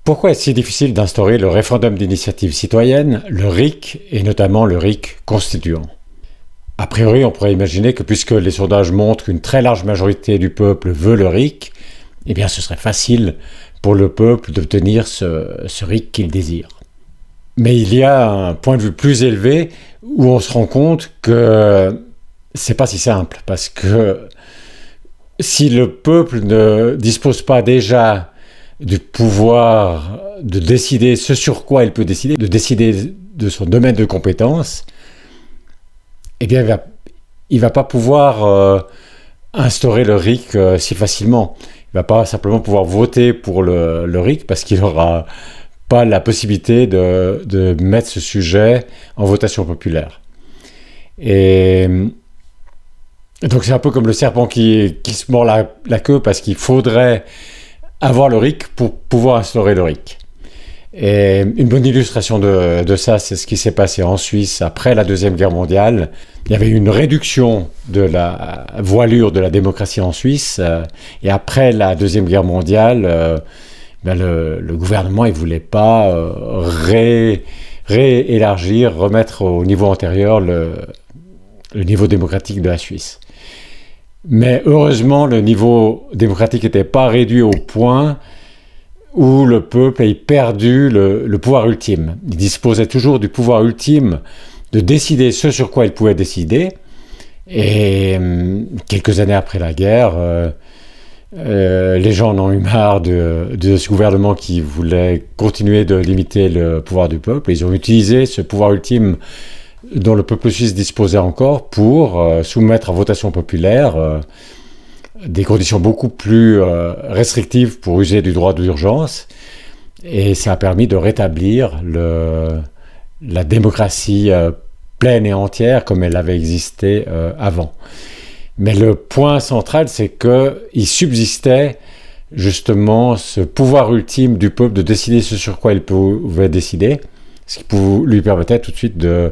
Pourquoi est-ce si difficile d'instaurer le référendum d'initiative citoyenne, le RIC, et notamment le RIC constituant? A priori, on pourrait imaginer que puisque les sondages montrent qu'une très large majorité du peuple veut le RIC, eh bien ce serait facile pour le peuple d'obtenir ce RIC qu'il désire. Mais il y a un point de vue plus élevé où on se rend compte que c'est pas si simple, parce que si le peuple ne dispose pas déjà du pouvoir de décider ce sur quoi il peut décider, de décider de son domaine de compétence, eh bien il va pas pouvoir instaurer le RIC si facilement. Il va pas simplement pouvoir voter pour le RIC parce qu'il n'aura pas la possibilité de mettre ce sujet en votation populaire. Et donc c'est un peu comme le serpent qui se mord la queue parce qu'il faudrait avoir le RIC pour pouvoir instaurer le RIC. Et une bonne illustration de ça, c'est ce qui s'est passé en Suisse après la Deuxième Guerre mondiale. Il y avait une réduction de la voilure de la démocratie en Suisse. Et après la Deuxième Guerre mondiale, le gouvernement ne voulait pas réélargir, remettre au niveau antérieur le niveau démocratique de la Suisse. Mais heureusement, le niveau démocratique n'était pas réduit au point où le peuple ait perdu le pouvoir ultime. Il disposait toujours du pouvoir ultime de décider ce sur quoi il pouvait décider. Et quelques années après la guerre, les gens en ont eu marre de ce gouvernement qui voulait continuer de limiter le pouvoir du peuple. Ils ont utilisé ce pouvoir ultime dont le peuple suisse disposait encore pour soumettre à votation populaire des conditions beaucoup plus restrictives pour user du droit d'urgence. Et ça a permis de rétablir la démocratie pleine et entière comme elle avait existé avant. Mais le point central, c'est qu'il subsistait justement ce pouvoir ultime du peuple de décider ce sur quoi il pouvait décider, ce qui lui permettait tout de suite de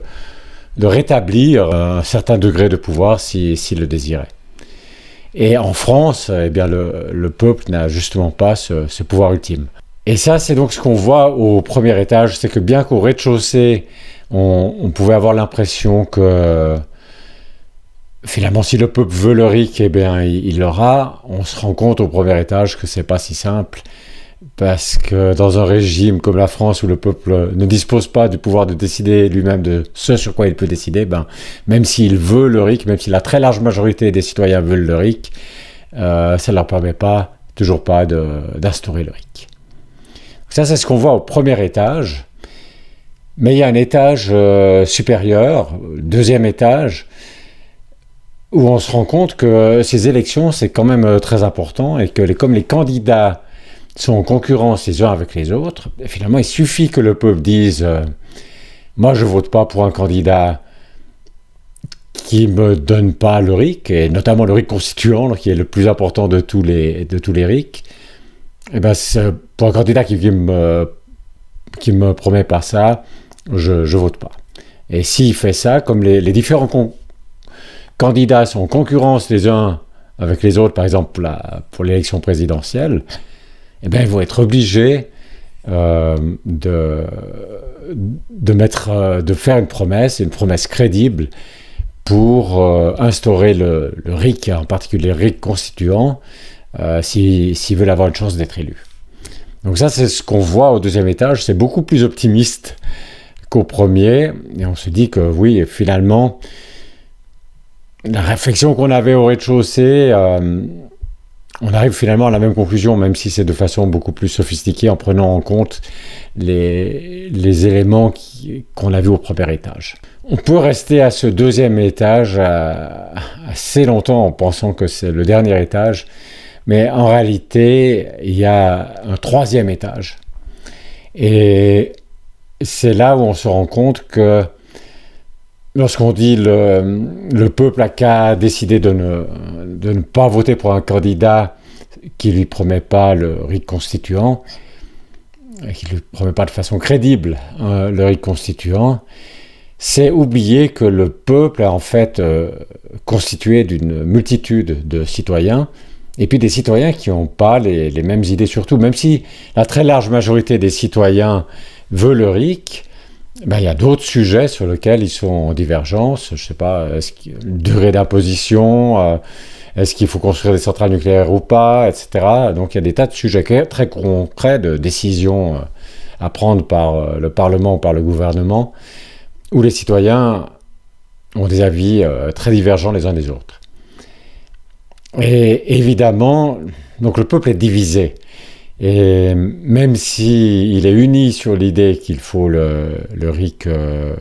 rétablir un certain degré de pouvoir s'il le désirait. Et en France, eh bien, le peuple n'a justement pas ce pouvoir ultime. Et ça, c'est donc ce qu'on voit au premier étage, c'est que bien qu'au rez-de-chaussée, on pouvait avoir l'impression que finalement, si le peuple veut le RIC, eh bien, il l'aura. On se rend compte au premier étage que c'est pas si simple. Parce que dans un régime comme la France où le peuple ne dispose pas du pouvoir de décider lui-même de ce sur quoi il peut décider, même s'il veut le RIC, même si la très large majorité des citoyens veulent le RIC, ça ne leur permet toujours pas d'instaurer le RIC. Ça, c'est ce qu'on voit au premier étage. Mais il y a un étage supérieur, deuxième étage, où on se rend compte que ces élections, c'est quand même très important et que comme les candidats sont en concurrence les uns avec les autres, finalement, il suffit que le peuple dise moi, je ne vote pas pour un candidat qui ne me donne pas le RIC, et notamment le RIC constituant, qui est le plus important de tous les RIC. Et pour un candidat qui me promet pas ça, je ne vote pas. Et s'il fait ça, comme les différents candidats sont en concurrence les uns avec les autres, par exemple pour l'élection présidentielle, eh bien, ils vont être obligés de faire une promesse crédible pour instaurer le RIC, en particulier le RIC constituant, s'ils veulent avoir une chance d'être élus. Donc ça, c'est ce qu'on voit au deuxième étage, c'est beaucoup plus optimiste qu'au premier, et on se dit que oui, finalement, la réflexion qu'on avait au rez-de-chaussée, on arrive finalement à la même conclusion, même si c'est de façon beaucoup plus sophistiquée, en prenant en compte les éléments qu'on a vus au premier étage. On peut rester à ce deuxième étage assez longtemps en pensant que c'est le dernier étage, mais en réalité, il y a un troisième étage. Et c'est là où on se rend compte que lorsqu'on dit le peuple n'a qu'à décider de ne pas voter pour un candidat qui ne lui promet pas le RIC constituant, qui ne lui promet pas de façon crédible le RIC constituant, c'est oublier que le peuple est en fait constitué d'une multitude de citoyens et puis des citoyens qui n'ont pas les mêmes idées surtout. Même si la très large majorité des citoyens veut le RIC, ben, il y a d'autres sujets sur lesquels ils sont en divergence. Je ne sais pas, durée d'imposition, est-ce qu'il faut construire des centrales nucléaires ou pas, etc. Donc il y a des tas de sujets très concrets de décisions à prendre par le Parlement ou par le gouvernement, où les citoyens ont des avis très divergents les uns des autres. Et évidemment, donc le peuple est divisé. Et même s'il est uni sur l'idée qu'il faut le RIC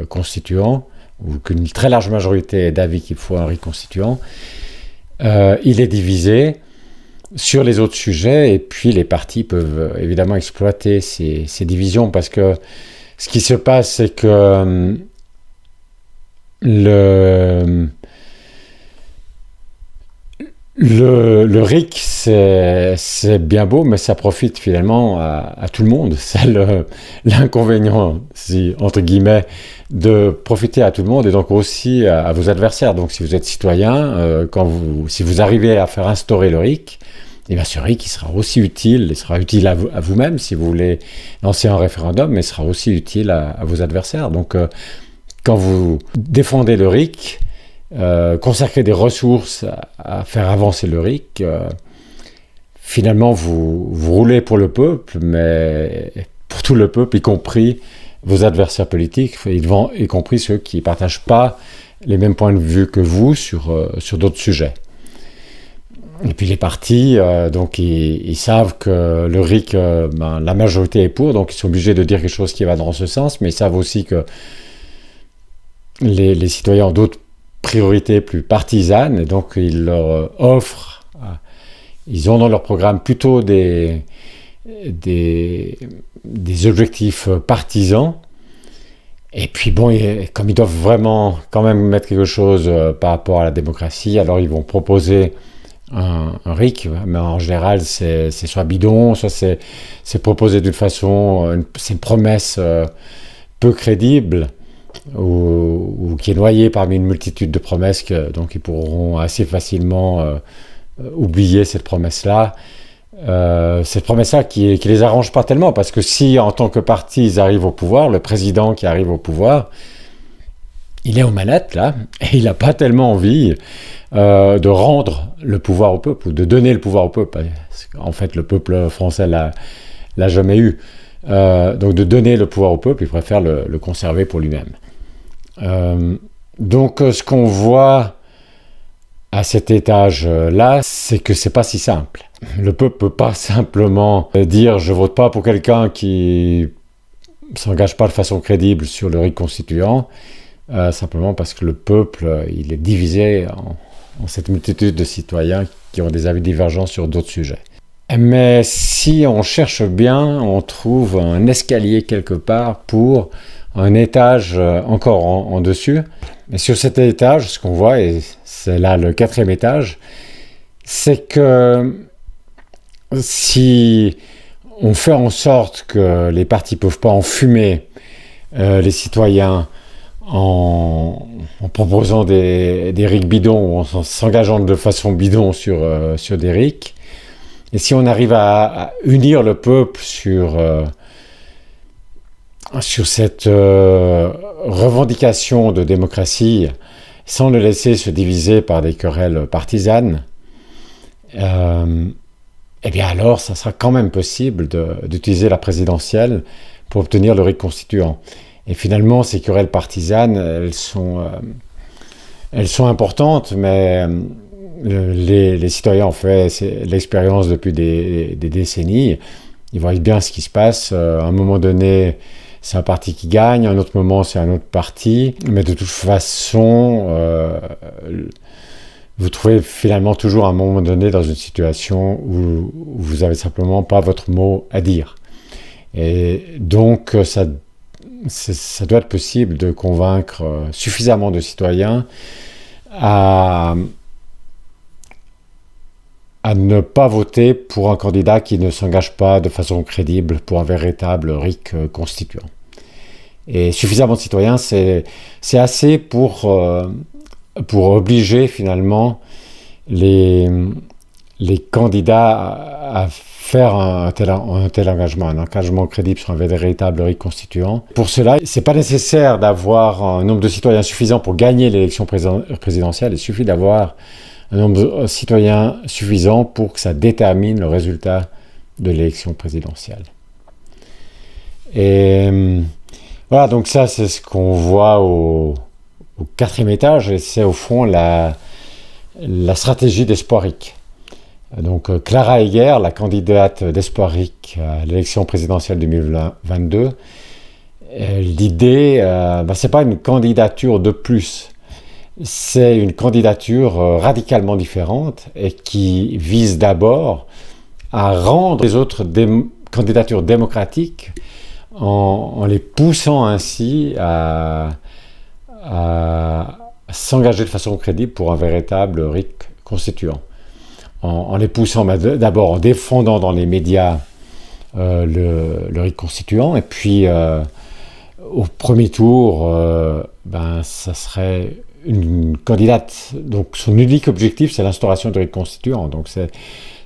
constituant, ou qu'une très large majorité est d'avis qu'il faut un RIC constituant, il est divisé sur les autres sujets, et puis les partis peuvent évidemment exploiter ces divisions, parce que ce qui se passe, c'est que le RIC, c'est bien beau, mais ça profite finalement à tout le monde. C'est l'inconvénient, entre guillemets, de profiter à tout le monde, et donc aussi à vos adversaires. Donc si vous êtes citoyen, si vous arrivez à faire instaurer le RIC, et bien ce RIC, il sera aussi utile, il sera utile à vous-même si vous voulez lancer un référendum, mais il sera aussi utile à vos adversaires. Donc quand vous défendez le RIC, consacrer des ressources à faire avancer le RIC, finalement vous roulez pour le peuple, mais pour tout le peuple, y compris vos adversaires politiques, y compris ceux qui ne partagent pas les mêmes points de vue que vous sur d'autres sujets. Et puis les partis, donc ils savent que le RIC, la majorité est pour, donc ils sont obligés de dire quelque chose qui va dans ce sens, mais ils savent aussi que les citoyens ont d'autres priorités plus partisanes, et donc ils leur offrent, ils ont dans leur programme plutôt des objectifs partisans. Et puis bon, comme ils doivent vraiment quand même mettre quelque chose par rapport à la démocratie, alors ils vont proposer un RIC, mais en général c'est soit bidon, soit c'est proposé d'une façon, c'est une promesse peu crédible, ou qui est noyée parmi une multitude de promesses, donc ils pourront assez facilement oublier cette promesse-là. Cette promesse-là qui les arrange pas tellement, parce que si en tant que parti ils arrivent au pouvoir, le président qui arrive au pouvoir, il est aux manettes là, et il n'a pas tellement envie de rendre le pouvoir au peuple, ou de donner le pouvoir au peuple. En fait, le peuple français l'a jamais eu. Donc de donner le pouvoir au peuple, il préfère le conserver pour lui-même. Donc ce qu'on voit à cet étage-là, c'est que c'est pas si simple. Le peuple peut pas simplement dire je vote pas pour quelqu'un qui s'engage pas de façon crédible sur le RIC constituant, simplement parce que le peuple il est divisé en cette multitude de citoyens qui ont des avis divergents sur d'autres sujets. Mais si on cherche bien, on trouve un escalier quelque part pour un étage encore en dessus. Et sur cet étage, ce qu'on voit, et c'est là le 4e étage, c'est que si on fait en sorte que les partis ne peuvent pas enfumer les citoyens en proposant des RIC bidons, ou en s'engageant de façon bidon sur des RIC, et si on arrive à unir le peuple sur cette revendication de démocratie, sans le laisser se diviser par des querelles partisanes, eh bien alors ça sera quand même possible d'utiliser la présidentielle pour obtenir le RIC constituant. Et finalement, ces querelles partisanes, elles sont importantes, mais les citoyens ont fait l'expérience depuis des décennies. Ils voient bien ce qui se passe. À un moment donné, c'est un parti qui gagne, à un autre moment, c'est un autre parti. Mais de toute façon, vous trouvez finalement toujours à un moment donné dans une situation où vous n'avez simplement pas votre mot à dire. Et donc, ça doit être possible de convaincre suffisamment de citoyens à ne pas voter pour un candidat qui ne s'engage pas de façon crédible pour un véritable RIC constituant. Et suffisamment de citoyens, c'est assez pour obliger finalement les les candidats à faire un tel engagement, un engagement crédible sur un véritable RIC constituant. Pour cela, c'est pas nécessaire d'avoir un nombre de citoyens suffisant pour gagner l'élection présidentielle, il suffit d'avoir un nombre de citoyens suffisant pour que ça détermine le résultat de l'élection présidentielle. Et voilà, donc ça c'est ce qu'on voit au quatrième étage, et c'est au fond la stratégie d'Espoiric. Donc Clara Heger, la candidate d'Espoiric à l'élection présidentielle 2022, l'idée, c'est pas une candidature de plus, c'est une candidature radicalement différente et qui vise d'abord à rendre les autres candidatures démocratiques en les poussant ainsi à s'engager de façon crédible pour un véritable RIC constituant. En les poussant d'abord en défendant dans les médias le RIC constituant, et puis au premier tour, ça serait une candidate, donc son unique objectif c'est l'instauration du RIC constituant, donc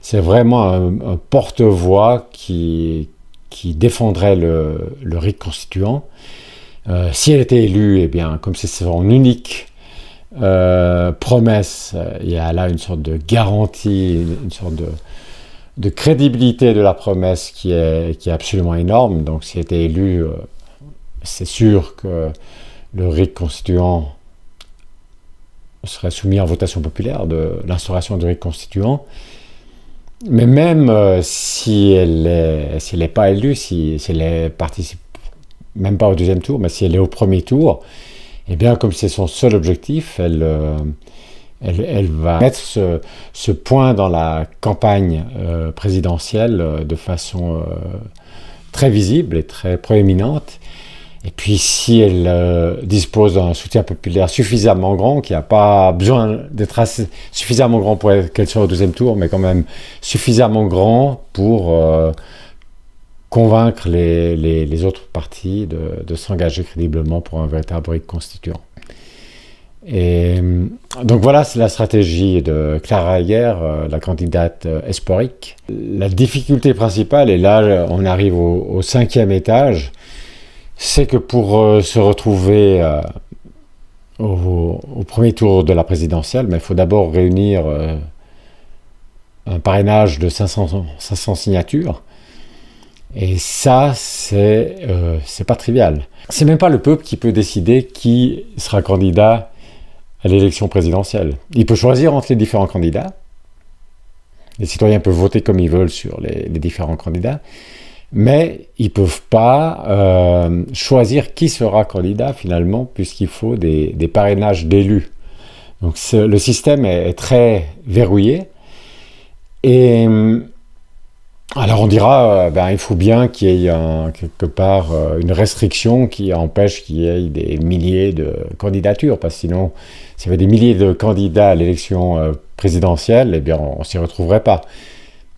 c'est vraiment un porte-voix qui défendrait le RIC constituant. Si elle était élue, eh bien, comme c'est son unique promesse, il y a là une sorte de garantie, une sorte de crédibilité de la promesse qui est absolument énorme. Donc si elle était élue, c'est sûr que le RIC constituant serait soumis en votation populaire de l'instauration du RIC constituant. Mais même si elle n'est pas élue, si elle participe même pas au deuxième tour, mais si elle est au premier tour, eh bien, comme c'est son seul objectif, elle va mettre ce point dans la campagne présidentielle de façon très visible et très proéminente. Et puis, si elle dispose d'un soutien populaire suffisamment grand, qui n'a pas besoin d'être suffisamment grand pour qu'elle soit au deuxième tour, mais quand même suffisamment grand pour convaincre les autres partis de s'engager crédiblement pour un véritable RIC constituant. Et donc voilà, c'est la stratégie de Clara Heger, la candidate Espoiric. La difficulté principale, et là on arrive au cinquième étage, c'est que pour se retrouver au premier tour de la présidentielle, il faut d'abord réunir un parrainage de 500 signatures. Et ça, c'est pas trivial. C'est même pas le peuple qui peut décider qui sera candidat à l'élection présidentielle. Il peut choisir entre les différents candidats. Les citoyens peuvent voter comme ils veulent sur les différents candidats, mais ils peuvent pas choisir qui sera candidat finalement, puisqu'il faut des parrainages d'élus. Donc le système est très verrouillé. Et alors on dira, il faut bien qu'il y ait quelque part une restriction qui empêche qu'il y ait des milliers de candidatures, parce que sinon, s'il y avait des milliers de candidats à l'élection présidentielle, eh bien on ne s'y retrouverait pas.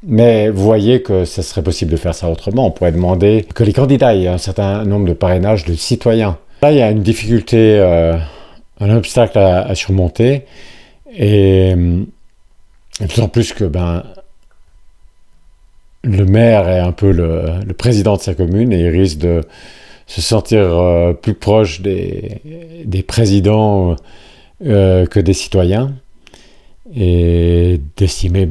Mais vous voyez que ce serait possible de faire ça autrement. On pourrait demander que les candidats aient un certain nombre de parrainages de citoyens. Là, il y a une difficulté, un obstacle à surmonter, et d'autant plus que le maire est un peu le président de sa commune et il risque de se sentir plus proche des présidents que des citoyens, et d'estimer,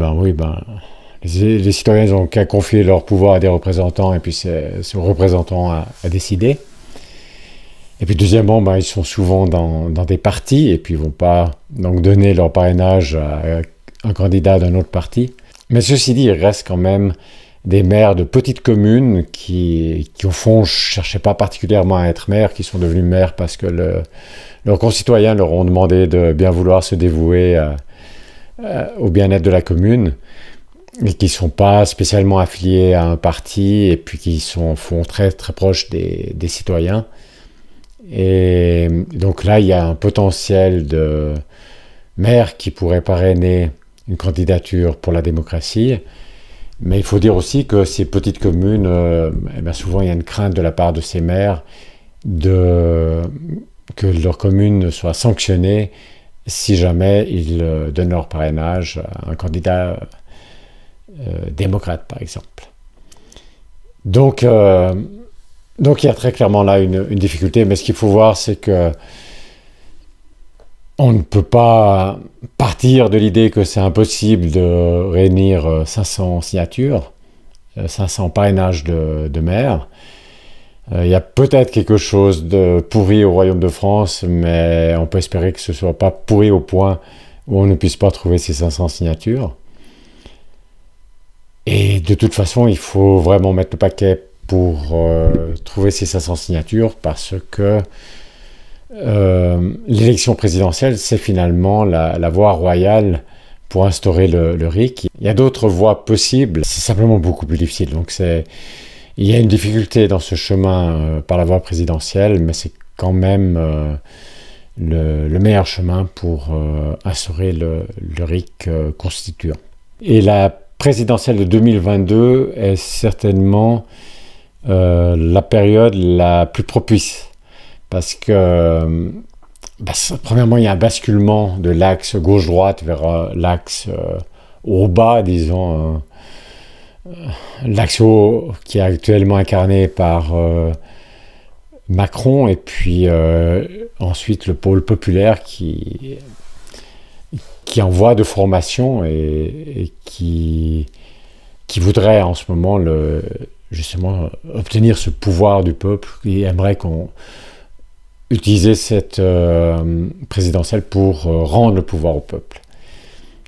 les citoyens n'ont qu'à confier leur pouvoir à des représentants, et puis c'est aux représentants à décider. Et puis deuxièmement, ils sont souvent dans des partis, et puis ils ne vont pas donc donner leur parrainage à un candidat d'un autre parti. Mais ceci dit, il reste quand même des maires de petites communes qui au fond, ne cherchaient pas particulièrement à être maires, qui sont devenus maires parce que leurs concitoyens leur ont demandé de bien vouloir se dévouer au bien-être de la commune, et qui ne sont pas spécialement affiliés à un parti, et puis qui sont au fond très, très proches des citoyens. Et donc là, il y a un potentiel de maires qui pourraient parrainer une candidature pour la démocratie. Mais il faut dire aussi que ces petites communes, souvent il y a une crainte de la part de ces maires que leur commune soit sanctionnée si jamais ils donnent leur parrainage à un candidat démocrate, par exemple. Donc il y a très clairement là une difficulté, mais ce qu'il faut voir, c'est que on ne peut pas partir de l'idée que c'est impossible de réunir 500 signatures, 500 parrainages de maires. Il y a peut-être quelque chose de pourri au Royaume de France, mais on peut espérer que ce ne soit pas pourri au point où on ne puisse pas trouver ces 500 signatures. Et de toute façon, il faut vraiment mettre le paquet pour trouver ces 500 signatures, parce que l'élection présidentielle, c'est finalement la voie royale pour instaurer le RIC. Il y a d'autres voies possibles, c'est simplement beaucoup plus difficile. Donc il y a une difficulté dans ce chemin par la voie présidentielle, mais c'est quand même le meilleur chemin pour instaurer le RIC constituant. Et la présidentielle de 2022 est certainement la période la plus propice. Parce que, premièrement, il y a un basculement de l'axe gauche-droite vers l'axe au bas, disons, l'axe haut qui est actuellement incarné par Macron, et puis ensuite le pôle populaire qui est en voie de formation et qui voudrait en ce moment justement obtenir ce pouvoir du peuple, qui aimerait qu'on utiliser cette présidentielle pour rendre le pouvoir au peuple.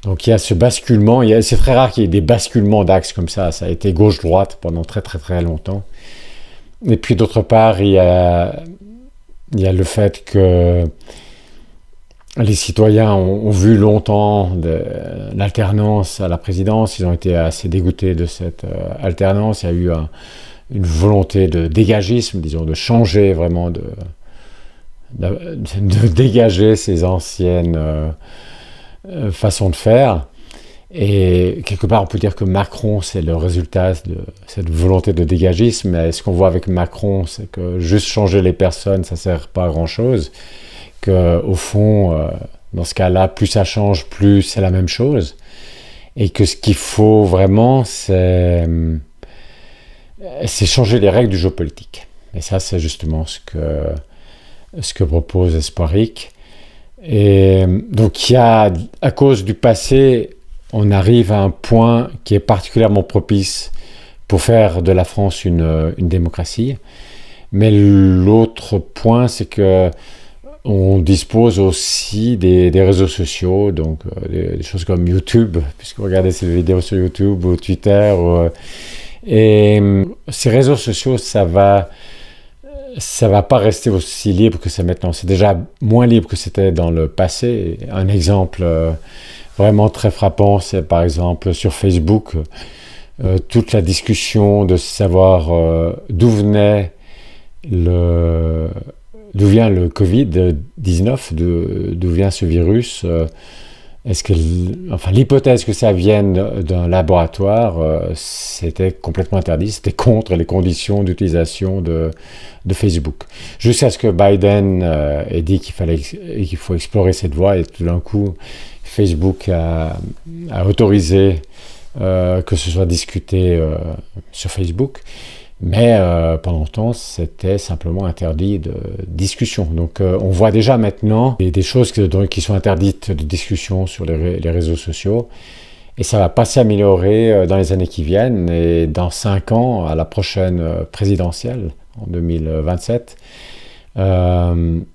Donc il y a ce basculement, c'est très rare qu'il y ait des basculements d'axes comme ça a été gauche-droite pendant très très très longtemps. Et puis d'autre part, il y a le fait que les citoyens ont vu longtemps l'alternance à la présidence, ils ont été assez dégoûtés de cette alternance, il y a eu une volonté de dégagisme, disons, de changer vraiment, de dégager ces anciennes façons de faire. Et quelque part, on peut dire que Macron, c'est le résultat de cette volonté de dégagisme. Mais ce qu'on voit avec Macron, c'est que juste changer les personnes, ça ne sert pas à grand-chose. Qu'au fond, dans ce cas-là, plus ça change, plus c'est la même chose. Et que ce qu'il faut vraiment, c'est changer les règles du jeu politique. Et ça, c'est justement ce que propose Espoiric. Et donc, à cause du passé, on arrive à un point qui est particulièrement propice pour faire de la France une démocratie. Mais l'autre point, c'est que on dispose aussi des réseaux sociaux, donc des choses comme YouTube, puisque vous regardez ces vidéos sur YouTube ou Twitter. Et ces réseaux sociaux, ça va pas rester aussi libre que c'est maintenant. C'est déjà moins libre que c'était dans le passé. Un exemple vraiment très frappant, c'est par exemple sur Facebook, toute la discussion de savoir d'où vient le Covid-19, d'où vient ce virus. L'hypothèse que ça vienne d'un laboratoire, c'était complètement interdit, c'était contre les conditions d'utilisation de Facebook. Jusqu'à ce que Biden ait dit qu'il faut explorer cette voie, et tout d'un coup, Facebook a autorisé que ce soit discuté sur Facebook. Mais pendant longtemps, c'était simplement interdit de discussion. Donc on voit déjà maintenant des choses qui sont interdites de discussion sur les réseaux sociaux. Et ça va pas s'améliorer dans les années qui viennent. Et dans 5 ans, à la prochaine présidentielle, en 2027, ça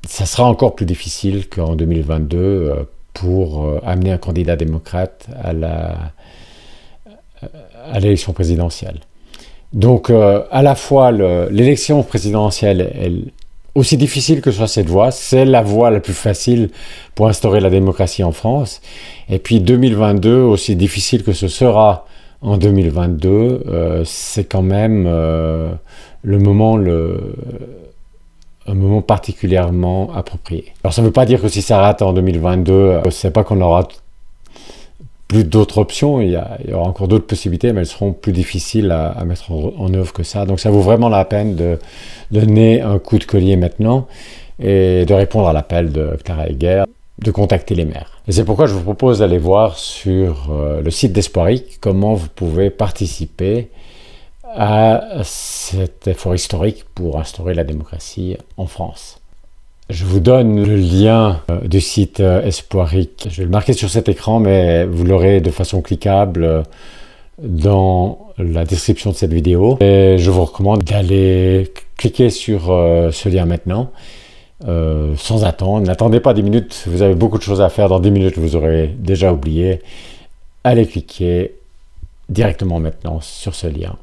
sera encore plus difficile qu'en 2022 pour amener un candidat démocrate à l'élection présidentielle. Donc, à la fois, l'élection présidentielle, aussi difficile que soit cette voie, c'est la voie la plus facile pour instaurer la démocratie en France. Et puis 2022, aussi difficile que ce sera en 2022, c'est quand même un moment particulièrement approprié. Alors, ça ne veut pas dire que si ça rate en 2022, c'est pas qu'on aura plus d'autres options, il y aura encore d'autres possibilités, mais elles seront plus difficiles à mettre en œuvre que ça. Donc ça vaut vraiment la peine de donner un coup de collier maintenant et de répondre à l'appel de Clara Heger, de contacter les maires. Et c'est pourquoi je vous propose d'aller voir sur le site d'Espoiric comment vous pouvez participer à cet effort historique pour instaurer la démocratie en France. Je vous donne le lien du site Espoiric. Je vais le marquer sur cet écran, mais vous l'aurez de façon cliquable dans la description de cette vidéo. Et je vous recommande d'aller cliquer sur ce lien maintenant, sans attendre. N'attendez pas 10 minutes, vous avez beaucoup de choses à faire. Dans 10 minutes, vous aurez déjà oublié. Allez cliquer directement maintenant sur ce lien.